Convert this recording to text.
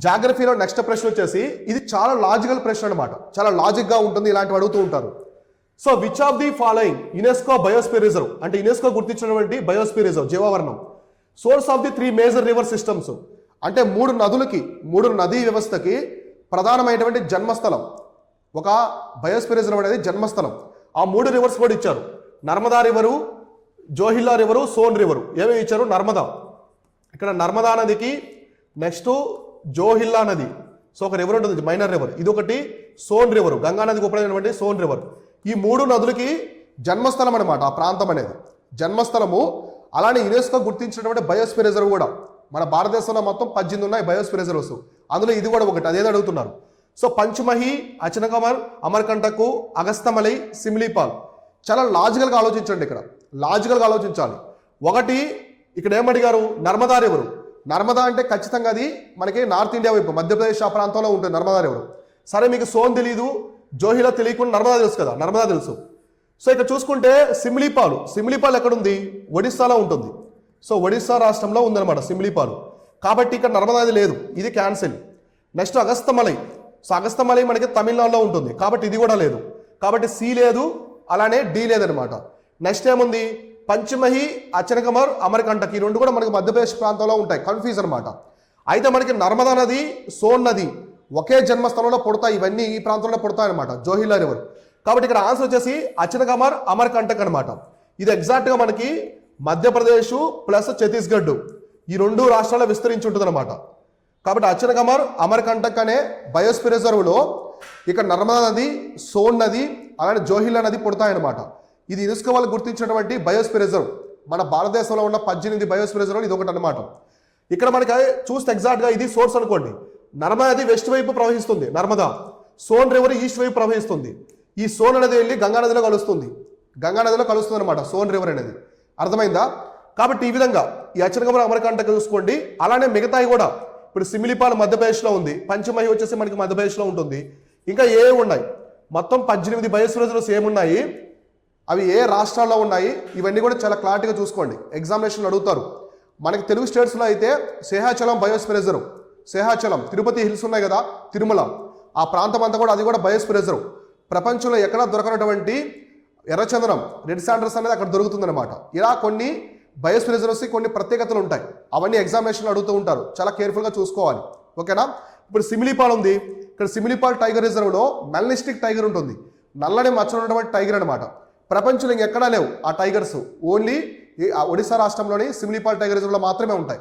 జాగ్రఫీలో next ప్రశ్న వచ్చేసి ఇది చాలా లాజికల్ ప్రశ్న అనమాట. చాలా లాజిక్గా ఉంటుంది, ఇలాంటివి అడుగుతూ ఉంటారు. So which of the following UNESCO biosphere reserve అంటే యునెస్కో గుర్తించినటువంటి బయోస్పియర్ రిజర్వ్ జీవావరణం source of the 3 major river systems అంటే 3 నదీ వ్యవస్థకి ప్రధానమైనటువంటి జన్మస్థలం. ఒక బయోస్పియర్ రిజర్వ్ అనేది జన్మస్థలం. ఆ 3 రివర్స్ కూడా ఇచ్చారు. నర్మదా రివరు, జోహిల్లా రివరు, సోన్ రివరు. ఏమేమి ఇచ్చారు? నర్మదా, ఇక్కడ నర్మదా నదికి నెక్స్ట్ జోహిల్లా నది, సో ఒక రివర్ ఉంటుంది మైనర్ రివర్, ఇది ఒకటి సోన్ రివరు, గంగా నదికి ఉపయోగమైనటువంటి సోన్ రివర్. ఈ 3 నదులకి జన్మస్థలం అనమాట ఆ ప్రాంతం అనేది జన్మస్థలము. అలానే యునెస్కో గుర్తించినటువంటి బయోస్పియర్ రిజర్వ్ కూడా మన భారతదేశంలో మొత్తం 18 ఉన్నాయి బయోస్పియర్ రిజర్వ్స్, అందులో ఇది కూడా ఒకటి. అదేదో అడుగుతున్నారు. సో పంచమహి, అచనకమర్, అమర్కంటకు, అగస్తమలై, సిమ్లీపాల్. చాలా లాజికల్గా ఆలోచించండి, ఇక్కడ లాజికల్గా ఆలోచించాలి. ఒకటి ఇక్కడ ఏమడిగారు? నర్మదా రివరు. నర్మదా అంటే ఖచ్చితంగా అది మనకి నార్త్ ఇండియా వైపు మధ్యప్రదేశ్ ఆ ప్రాంతంలో ఉంటుంది నర్మదా రివరు. సరే మీకు సోన్ తెలీదు, జోహిలా తెలియకుండా నర్మదా తెలుసు కదా, నర్మదా తెలుసు. సో ఇక్కడ చూసుకుంటే సిమ్లీపాల్ ఎక్కడుంది? ఒడిస్సాలో ఉంటుంది. సో ఒడిస్సా రాష్ట్రంలో ఉందన్నమాట సిమ్లీపాల్. కాబట్టి ఇక్కడ నర్మదా నది లేదు, ఇది cancel. Next Agasthyamalai. So Agasthyamalai మనకి తమిళనాడులో ఉంటుంది, కాబట్టి ఇది కూడా లేదు. కాబట్టి సి లేదు, అలానే డి లేదనమాట. నెక్స్ట్ ఏముంది? పంచమహి, అచనకమర్, అమర్కంటక్, ఈ 2 కూడా మనకి మధ్యప్రదేశ్ ప్రాంతంలో ఉంటాయి. కన్ఫ్యూజ్ అనమాట. అయితే మనకి నర్మదా నది, సోన్ నది ఒకే జన్మస్థలంలో పుడతాయి. ఇవన్నీ ఈ ప్రాంతంలో పుడతాయి అనమాట, జోహిల్లా రివర్. కాబట్టి ఇక్కడ ఆన్సర్ వచ్చేసి అచనకమర్, అమర్కంటక్ అనమాట. ఇది ఎగ్జాక్ట్గా మనకి మధ్యప్రదేశ్ ప్లస్ ఛత్తీస్గఢ్ ఈ 2 రాష్ట్రాల్లో విస్తరించి ఉంటుంది అనమాట. కాబట్టి అచనకమర్, అమర్కంటక్ అనే బయోస్పియర్ రిజర్వ్లో ఇక్కడ నర్మదా నది, సోన్ నది, అలానే జోహిల్లా నది పుడతాయన్నమాట. ఇది యునెస్కో వాళ్ళు గుర్తించినటువంటి బయోస్పియర్ రిజర్వ్. మన భారతదేశంలో ఉన్న 18 బయోస్పియర్ రిజర్వ్ ఇది ఒకటి అనమాట. ఇక్కడ మనకి చూస్తే ఎగ్జాక్ట్గా ఇది సోర్స్ అనుకోండి. నర్మదా నది వెస్ట్ వైపు ప్రవహిస్తుంది నర్మదా, సోన్ రివర్ ఈస్ట్ వైపు ప్రవహిస్తుంది. ఈ సోన్ నది వెళ్ళి గంగా నదిలో కలుస్తుంది, అనమాట సోన్ రివర్ అనేది. అర్థమైందా? కాబట్టి ఈ విధంగా ఈ అచనకమర్, అమర్కంటక్ చూసుకోండి. అలానే మిగతాయి కూడా ఇప్పుడు సిమిలిపాల్ మధ్యప్రదేశ్లో ఉంది, పంచమహి వచ్చేసి మనకి మధ్యప్రదేశ్లో ఉంటుంది. ఇంకా ఏ ఉన్నాయి? మొత్తం 18 బయోస్పియర్ రిజర్వ్స్ ఏమున్నాయి, అవి ఏ రాష్ట్రాల్లో ఉన్నాయి, ఇవన్నీ కూడా చాలా క్లారిటీగా చూసుకోండి. ఎగ్జామినేషన్లు అడుగుతారు. మనకి తెలుగు స్టేట్స్లో అయితే Seshachalam biosphere reserve, Seshachalam Tirupati hills ఉన్నాయి కదా, తిరుమల ఆ ప్రాంతం అంతా కూడా అది కూడా బయోస్పియర్ రిజర్వ్. ప్రపంచంలో ఎక్కడా దొరకనటువంటి ఎర్రచందనం, రెడ్ శాండర్స్ అనేది అక్కడ దొరుకుతుందన్నమాట. ఇలా కొన్ని బయోస్పియర్ రిజర్వ్స్ కొన్ని ప్రత్యేకతలు ఉంటాయి. అవన్నీ ఎగ్జామినేషన్లు అడుగుతూ ఉంటారు, చాలా కేర్ఫుల్గా చూసుకోవాలి. ఓకేనా? ఇప్పుడు సిమిలిపాల్ ఉంది. ఇక్కడ సిమిలిపాల్ టైగర్ రిజర్వ్లో మెలనిస్టిక్ టైగర్ ఉంటుంది, నల్లని మచ్చలు ఉన్నటువంటి టైగర్ అనమాట. ప్రపంచంలో ఇంకెక్కడా లేవు ఆ టైగర్స్, ఓన్లీ ఒడిశా రాష్ట్రంలోని సిమిలిపాల్ టైగర్ రిజర్వ్లో మాత్రమే ఉంటాయి.